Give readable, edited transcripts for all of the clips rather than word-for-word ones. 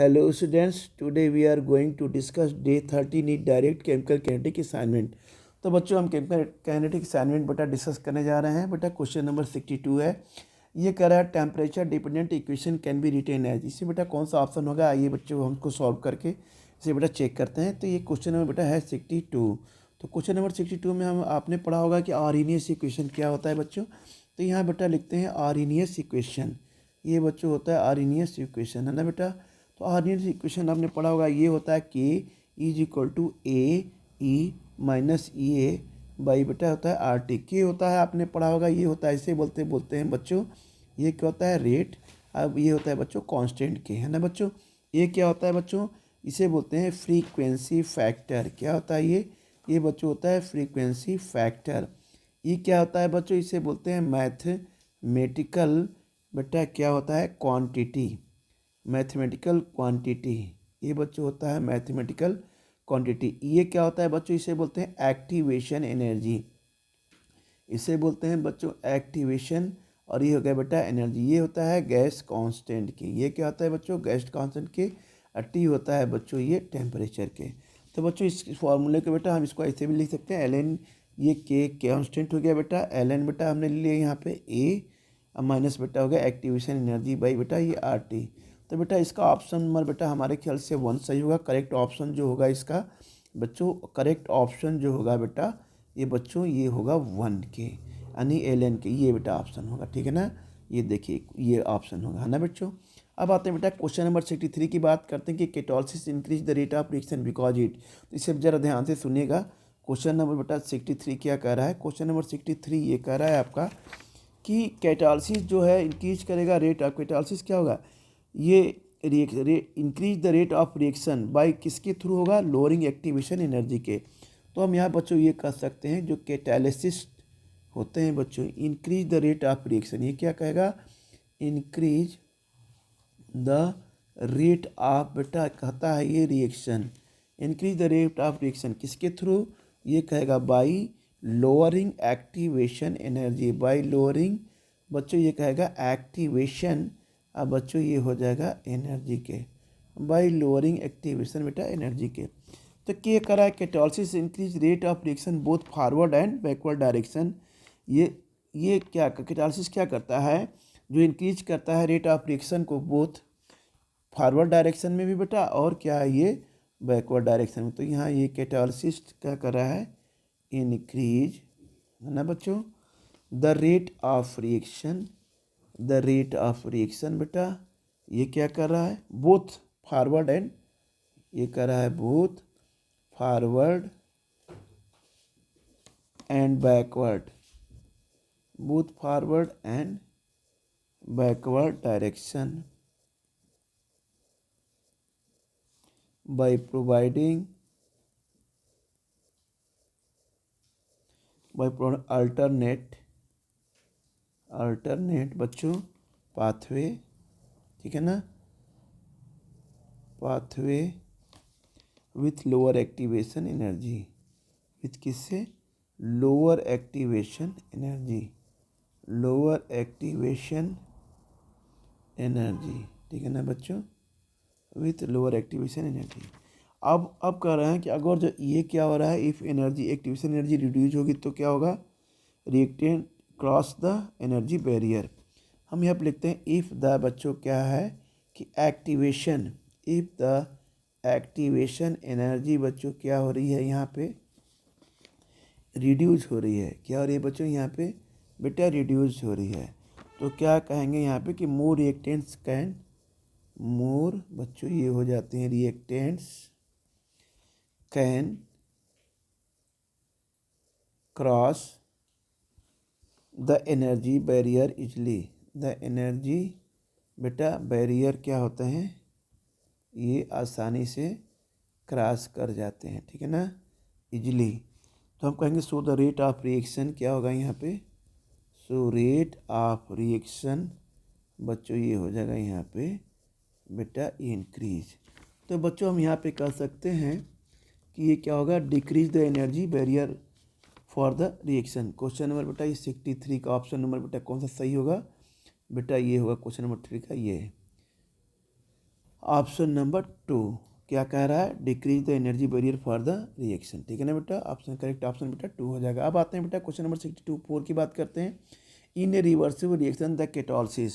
Hello students, today we are going to discuss day 30 NEET direct chemical kinetic assignment. तो बच्चों हम chemical kinetic assignment बेटा discuss करने जा रहे हैं। बेटा क्वेश्चन नंबर 62 है। ये कह रहा है temperature dependent equation can be written as. इसे बेटा कौन सा ऑप्शन होगा, आइए बच्चों हमको सॉल्व करके इसे बेटा चेक करते हैं। तो ये क्वेश्चन नंबर बेटा है 62। तो क्वेश्चन नंबर 62 में हम आपने पढ़ा होगा कि आर्हीनियस इक्वेशन क्या होता है बच्चों। तो यहाँ बेटा लिखते हैं आर्हीनियस इक्वेशन। ये बच्चों होता है आर्हीनियस इक्वेशन, है ना बेटा। तो आर्हीनियस इक्वेशन आपने पढ़ा होगा, ये होता है K is equal to A E minus E A by बेटा होता है आर टी। के होता है आपने पढ़ा होगा, ये होता है इसे बोलते हैं बच्चों, ये क्या होता है रेट। अब ये होता है बच्चों कांस्टेंट के, है ना बच्चों। ये क्या होता है बच्चों, इसे बोलते हैं फ्रीक्वेंसी फैक्टर। क्या होता है ये बच्चों होता है फ्रीक्वेंसी फैक्टर। ये क्या होता है बच्चों, इसे बोलते हैं मैथमेटिकल बेटा क्या होता है क्वांटिटी, मैथमेटिकल क्वांटिटी। ये बच्चों होता है मैथमेटिकल क्वांटिटी। ये क्या होता है बच्चों, इसे बोलते हैं एक्टिवेशन एनर्जी, इसे बोलते हैं बच्चों एक्टिवेशन। और ये हो गया बेटा एनर्जी, ये होता है गैस कांस्टेंट की। ये क्या होता है बच्चों गैस कांस्टेंट के। टी होता है बच्चों ये टेम्परेचर के। तो बच्चों इस फॉर्मूले को बेटा हम इसको ऐसे भी लिख सकते हैं, एल एन, ये के कांस्टेंट हो गया बेटा, एल एन बेटा हमने ले लिया यहाँ पे ए माइनस बेटा हो गया एक्टिवेशन एनर्जी बाई बेटा ये आर टी। तो बेटा इसका ऑप्शन नंबर बेटा हमारे ख्याल से 1 सही होगा। करेक्ट ऑप्शन जो होगा इसका बच्चों, करेक्ट ऑप्शन जो होगा बेटा ये बच्चों ये होगा 1 के, यानी एल एन के, ये बेटा ऑप्शन होगा, ठीक है ना। ये देखिए ये ऑप्शन होगा, है ना बच्चों। अब आते हैं बेटा क्वेश्चन नंबर 63 की बात करते हैं कि catalysis increase the rate of reaction because it. तो इसे ज़रा ध्यान से सुनिएगा। क्वेश्चन नंबर बेटा 63 क्या कह रहा है, क्वेश्चन नंबर 63 ये कह रहा है आपका कि कैटालिसिस जो है इंक्रीज करेगा रेट ऑफ, कैटालिसिस क्या होगा, ये increase the rate of reaction by किसके थ्रू होगा, लोअरिंग एक्टिवेशन एनर्जी के। तो हम यहाँ बच्चों ये कह सकते हैं जो कैटालिसिस होते हैं बच्चों, increase the rate of reaction, ये क्या कहेगा, इंक्रीज द रेट ऑफ बेटा कहता है ये reaction, increase the rate of reaction किसके थ्रू, ये कहेगा by lowering activation energy, by lowering बच्चों ये कहेगा एक्टिवेशन। अब बच्चों ये हो जाएगा एनर्जी के, बाई लोअरिंग एक्टिवेशन बेटा एनर्जी के। तो क्या करा है, catalysis increase rate of reaction both forward and backward direction. ये क्या कैटालिसिस क्या करता है, जो इंक्रीज करता है रेट ऑफ रिएक्शन को बोथ फॉरवर्ड डायरेक्शन में भी बेटा और क्या है ये बैकवर्ड डायरेक्शन में। तो यहाँ ये कैटालिसिस क्या कर रहा है, इंक्रीज, है ना बच्चों, the rate of reaction, the rate of reaction बेटा ये क्या कर रहा है, बोथ फॉरवर्ड एंड, ये कर रहा है both forward and backward, both forward and backward direction by providing alternate बच्चों पाथवे, ठीक है ना, pathway with lower activation energy, with किससे, lower activation energy, lower activation energy, ठीक है ना बच्चों, विथ लोअर एक्टिवेशन एनर्जी। अब कह रहे हैं कि अगर जो ये क्या हो रहा है, if energy activation energy reduce होगी तो क्या होगा, reactant cross the energy barrier. हम यहाँ पर लिखते हैं इफ़ द बच्चों क्या है कि activation, if the activation energy बच्चों क्या हो रही है यहाँ पे, रिड्यूज हो रही है। क्या हो रही है बच्चों यहाँ पे बेटा, रिड्यूज हो रही है। तो क्या कहेंगे यहाँ पे कि मोर रिएक्टेंट्स कैन, मोर बच्चों ये हो जाते हैं reactants can cross the energy barrier easily, the energy बेटा बैरियर क्या होते हैं, ये आसानी से क्रॉस कर जाते हैं, ठीक है ना, इजली। तो हम कहेंगे so the rate of reaction क्या होगा यहाँ पे, सो रेट ऑफ रिएक्शन बच्चों ये हो जाएगा यहाँ पे बेटा इंक्रीज। तो बच्चों हम यहाँ पे कह सकते हैं कि ये क्या होगा, decrease the energy barrier for the reaction. Question number बेटा ये 63 का ऑप्शन नंबर बेटा कौन सा सही होगा बेटा, ये होगा क्वेश्चन नंबर 3 का ये है। ऑप्शन नंबर 2 क्या कह रहा है, decrease the energy barrier for the reaction. ठीक है ना बेटा, ऑप्शन करेक्ट ऑप्शन बेटा 2 हो जाएगा। अब आते हैं बेटा क्वेश्चन नंबर 62 की बात करते हैं। इन ए रिवर्सिबल रिएक्शन द केटोलिसिस।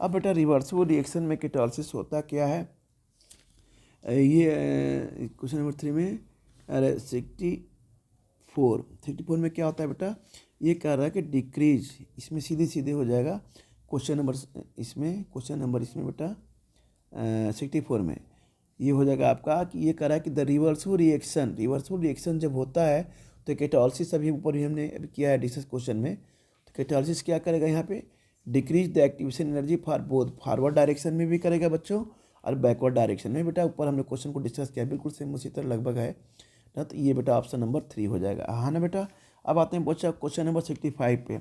अब बेटा रिवर्सिबल रिएक्शन में केटोलिसिस होता क्या है, ये क्वेश्चन नंबर 3 में, अरे 64 में क्या होता है बेटा, ये कह रहा है कि डिक्रीज, इसमें सीधे सीधे हो जाएगा क्वेश्चन नंबर इसमें बेटा 64 में ये हो जाएगा आपका कि ये कह रहा है कि द रिवर्सिबल रिएक्शन जब होता है तो केटोलिसिस, अभी ऊपर भी हमने अभी किया है डिस्कस क्वेश्चन में, तो केटोलिसिस क्या करेगा यहाँ पे, decrease the activation energy for both, forward direction में भी करेगा बच्चों और बैकवर्ड डायरेक्शन में। बेटा ऊपर हमने क्वेश्चन को डिस्कस किया, बिल्कुल सेम उसी तरह लगभग है ना, तो ये बेटा ऑप्शन नंबर 3 हो जाएगा, हाँ ना बेटा। अब आते हैं बच्चा क्वेश्चन नंबर 65 पे।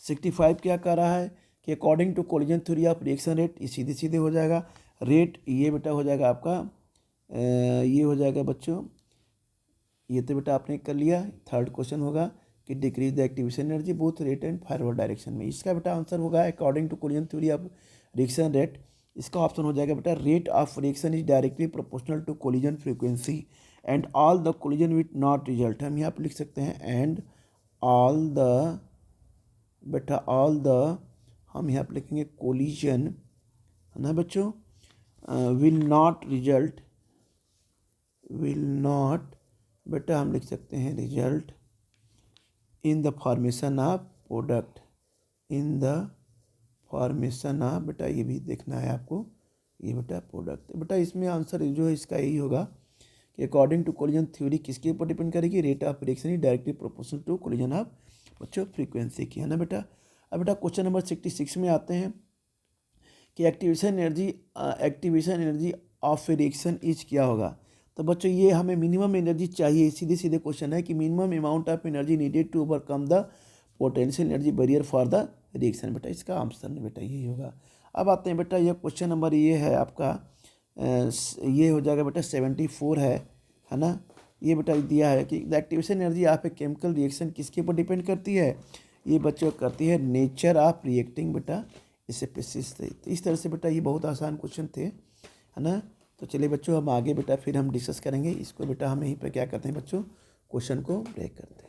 65 क्या कह रहा है कि according to collision theory of reaction rate, ये सीधे सीधे हो जाएगा। रेट ये बेटा हो जाएगा आपका ये हो जाएगा बच्चों, ये तो बेटा आपने कर लिया। थर्ड क्वेश्चन होगा कि decrease the activation energy both rate and forward direction में, इसका बेटा आंसर होगा according to collision theory of reaction rate, इसका ऑप्शन हो जाएगा बेटा rate of reaction is directly proportional to collision frequency and all the collision with not result. हम यहाँ पर लिख सकते हैं एंड ऑल द, बेटा ऑल द, हम यहाँ पर लिखेंगे कोलिजन, है ना बच्चों, will not result, will not, बेटा हम लिख सकते हैं result in the formation of product, in the formation of, बेटा ये भी देखना है आपको, ये बेटा प्रोडक्ट। बेटा इसमें आंसर जो है इसका यही होगा कि अकॉर्डिंग टू कोलिजन थ्योरी किसके ऊपर डिपेंड करेगी, rate of reaction is directly proportional to collision of बच्चों फ्रीक्वेंसी की, है ना बेटा। अब बेटा क्वेश्चन नंबर 66 में आते हैं कि activation energy of reaction is क्या होगा। तो बच्चों ये हमें मिनिमम एनर्जी चाहिए, सीधे सीधे क्वेश्चन है कि minimum amount of energy needed to overcome the potential energy barrier for the reaction, बेटा इसका आंसर बेटा यही होगा। अब आते हैं बेटा ये क्वेश्चन नंबर ये है आपका ये हो जाएगा बेटा 74 है ना। ये बेटा दिया है कि the activation energy of a chemical reaction किसके ऊपर डिपेंड करती है, ये बच्चों करती है नेचर ऑफ रिएक्टिंग बेटा स्पीशीज से। तो इस तरह से बेटा ये बहुत आसान क्वेश्चन थे, है ना। तो चलिए बच्चों हम आगे बेटा फिर हम डिस्कस करेंगे इसको, बेटा हम यहीं पर क्या करते हैं बच्चों, क्वेश्चन को ब्रेक करते हैं।